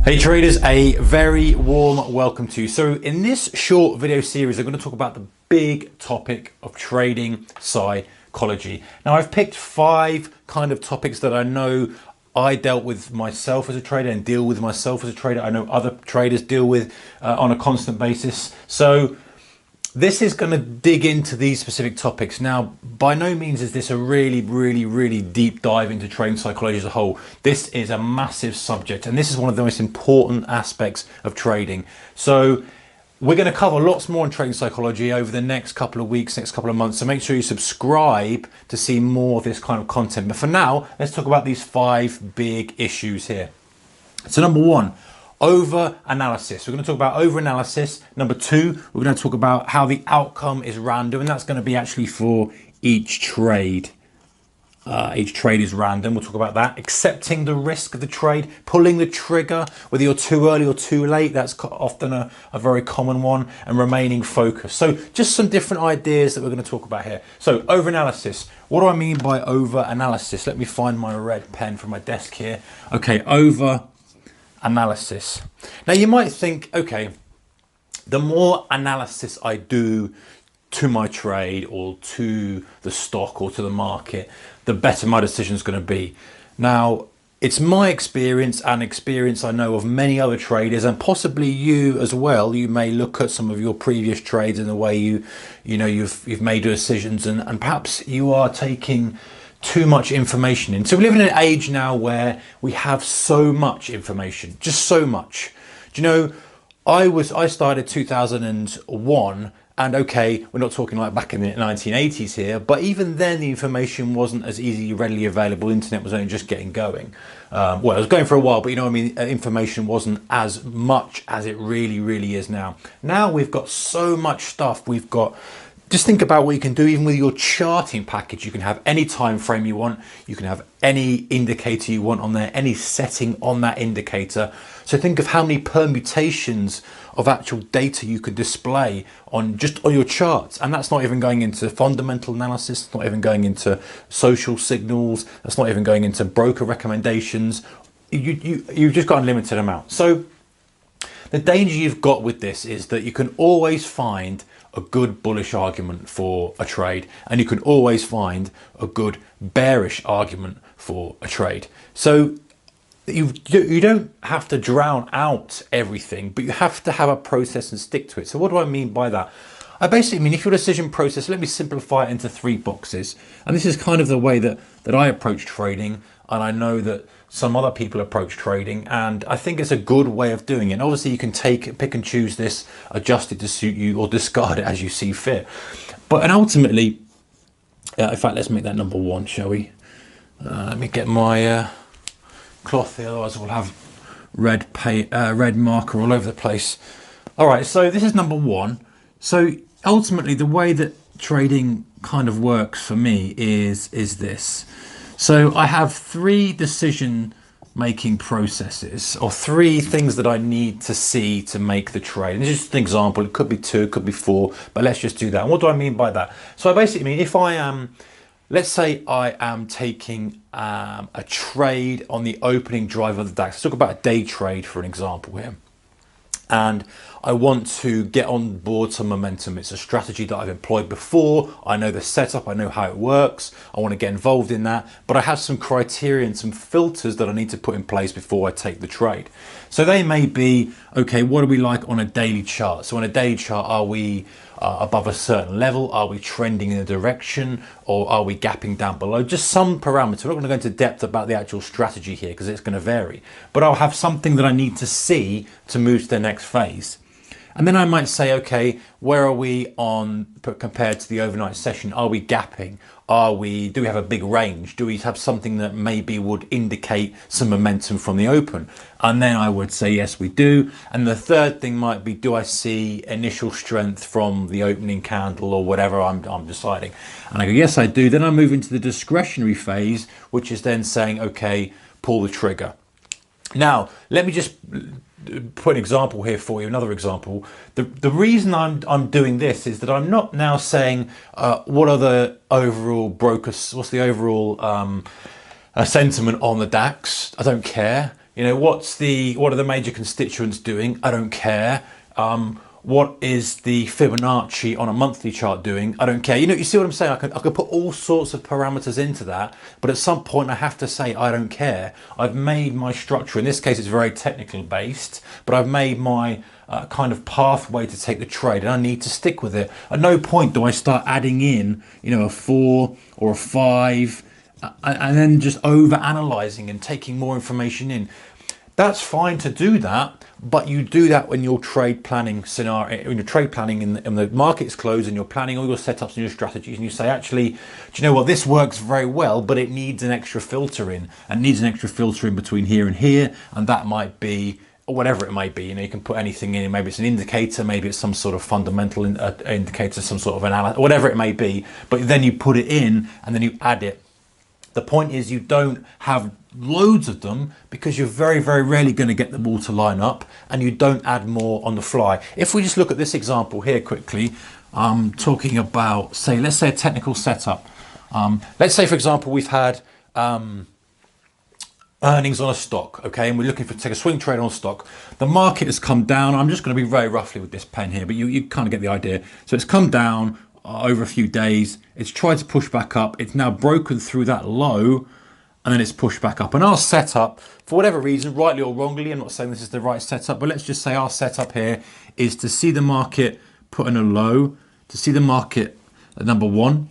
Hey traders, a very warm welcome to you. So in this short video series, I'm going to talk about the big topic of trading psychology. Now I've picked 5 kind of topics that I know I dealt with myself as a trader and deal with myself as a trader. I know other traders deal with on a constant basis. So this is going to dig into these specific topics. Now, by no means is this a really deep dive into trading psychology as a whole. This is a massive subject, and this is one of the most important aspects of trading. So we're going to cover lots more on trading psychology over the next couple of weeks, next couple of months. So make sure you subscribe to see more of this kind of content. But for now, let's talk about these 5 big issues here. So number 1, over-analysis. We're going to talk about over-analysis. Number 2, we're going to talk about how the outcome is random, and that's going to be actually for each trade. Each trade is random. We'll talk about that. Accepting the risk of the trade, pulling the trigger, whether you're too early or too late. That's often a very common one. And remaining focused. So just some different ideas that we're going to talk about here. So over-analysis. What do I mean by over-analysis? Let me find my red pen from my desk here. Okay, over-analysis. Now you might think, okay, the more analysis I do to my trade or to the stock or to the market, the better my decision is going to be. Now, it's my experience and experience I know of many other traders, and possibly you as well. You may look at some of your previous trades and the way you've made your decisions, and perhaps you are taking too much information in. So we live in an age now where we have so much information, just so much. Do you know, I started 2001, and okay, we're not talking like back in the 1980s here, but even then the information wasn't as easily readily available. Internet was only just getting going. Well, it was going for a while, but you know what I mean, information wasn't as much as it really is now. Now we've got so much stuff. We've got, just think about what you can do even with your charting package. You can have any time frame you want. You can have any indicator you want on there, any setting on that indicator. So think of how many permutations of actual data you could display on just on your charts. And that's not even going into fundamental analysis. It's not even going into social signals. That's not even going into broker recommendations. You've just got an unlimited amount. So the danger you've got with this is that you can always find a good bullish argument for a trade, and you can always find a good bearish argument for a trade. So you don't have to drown out everything, but you have to have a process and stick to it. So what do I mean by that? I basically mean, if your decision process, let me simplify it into 3 boxes. And this is kind of the way that I approach trading. And I know that some other people approach trading, and I think it's a good way of doing it. And obviously you can pick and choose this, adjust it to suit you, or discard it as you see fit. And ultimately, in fact, let's make that number 1, shall we? Let me get my cloth here, otherwise we'll have red marker all over the place. All right, so this is number 1. So ultimately, the way that trading kind of works for me is this. So I have 3 decision making processes, or 3 things that I need to see to make the trade. And this is just an example. It could be 2, it could be 4, but let's just do that. And what do I mean by that? So I basically mean, if I am, let's say I am taking a trade on the opening drive of the DAX. Let's talk about a day trade for an example here. And I want to get on board some momentum. It's a strategy that I've employed before. I know the setup, I know how it works. I want to get involved in that, but I have some criteria and some filters that I need to put in place before I take the trade. So they may be, okay, what are we like on a daily chart? So on a daily chart, are we above a certain level? Are we trending in a direction, or are we gapping down below? Just some parameters. We're not going to go into depth about the actual strategy here because it's going to vary, but I'll have something that I need to see to move to the next phase. And then I might say, okay, where are we on compared to the overnight session? Are we gapping? Do we have a big range? Do we have something that maybe would indicate some momentum from the open? And then I would say, yes, we do. And the third thing might be, do I see initial strength from the opening candle or whatever I'm deciding? And I go, yes, I do. Then I move into the discretionary phase, which is then saying, okay, pull the trigger. Now, let me just put an example here for you, another example. The reason I'm doing this is that I'm not now saying what are the overall brokers, what's the overall sentiment on the DAX. I don't care. You know, what are the major constituents doing? I don't care. What is the Fibonacci on a monthly chart doing? I don't care. You know, you see what I'm saying? I could put all sorts of parameters into that, but at some point I have to say I don't care. I've made my structure. In this case, it's very technical based, but I've made my kind of pathway to take the trade, and I need to stick with it. At no point do I start adding in, you know, a 4 or a 5, and then just over analyzing and taking more information in. That's fine to do that, but you do that when you're trade planning scenario, when you're trade planning and the market's closed and you're planning all your setups and your strategies, and you say, actually, do you know what, this works very well, but it needs an extra filter in, and needs an extra filter in between here and here, and that might be, or whatever it may be. You know, you can put anything in. Maybe it's an indicator, maybe it's some sort of fundamental indicator, some sort of analysis, whatever it may be. But then you put it in and then you add it. The point is, you don't have loads of them because you're very, very rarely going to get them all to line up, and you don't add more on the fly. If we just look at this example here quickly, talking about, say, let's say a technical setup. Let's say, for example, we've had earnings on a stock, okay, and we're looking for take a swing trade on a stock. The market has come down. I'm just going to be very roughly with this pen here, but you kind of get the idea. So it's come down over a few days. It's tried to push back up. It's now broken through that low, and then it's pushed back up. And our setup, for whatever reason, rightly or wrongly, I'm not saying this is the right setup, but let's just say our setup here is to see the market put in a low, to see the market at number 1,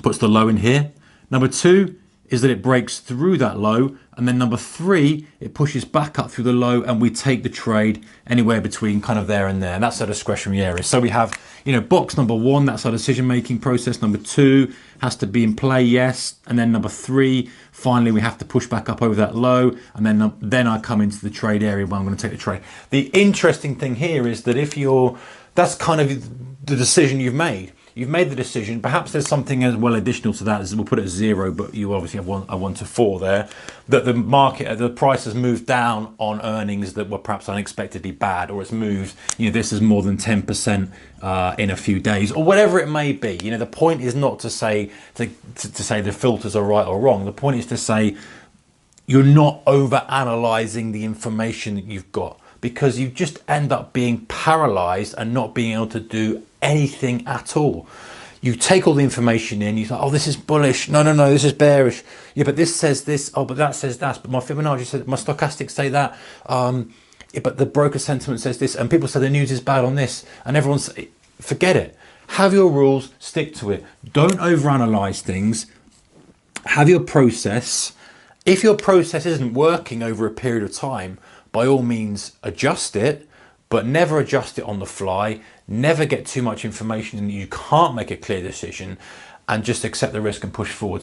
puts the low in here. Number 2 is that it breaks through that low, and then number 3, it pushes back up through the low, and we take the trade anywhere between kind of there and there. And that's our discretionary area. So we have, you know, box number 1, that's our decision-making process. Number 2 has to be in play, yes. And then number 3, finally, we have to push back up over that low, and then I come into the trade area where I'm going to take the trade. The interesting thing here is that that's kind of the decision you've made. You've made the decision. Perhaps there's something as well additional to that. We'll put it at 0, but you obviously have a 1 to 4 there. That the market, the price has moved down on earnings that were perhaps unexpectedly bad, or it's moved. You know, this is more than 10% in a few days, or whatever it may be. You know, the point is not to say to say the filters are right or wrong. The point is to say you're not over analyzing the information that you've got, because you just end up being paralyzed and not being able to do anything at all. You take all the information in, you say, oh, this is bullish, no, this is bearish, yeah, but this says this, oh, but that says that, but my Fibonacci says, my stochastics say that, yeah, but the broker sentiment says this, and people say the news is bad on this, and everyone's, forget it. Have your rules, stick to it. Don't overanalyze things. Have your process. If your process isn't working over a period of time, by all means adjust it, but never adjust it on the fly. Never get too much information and you can't make a clear decision, and just accept the risk and push forward.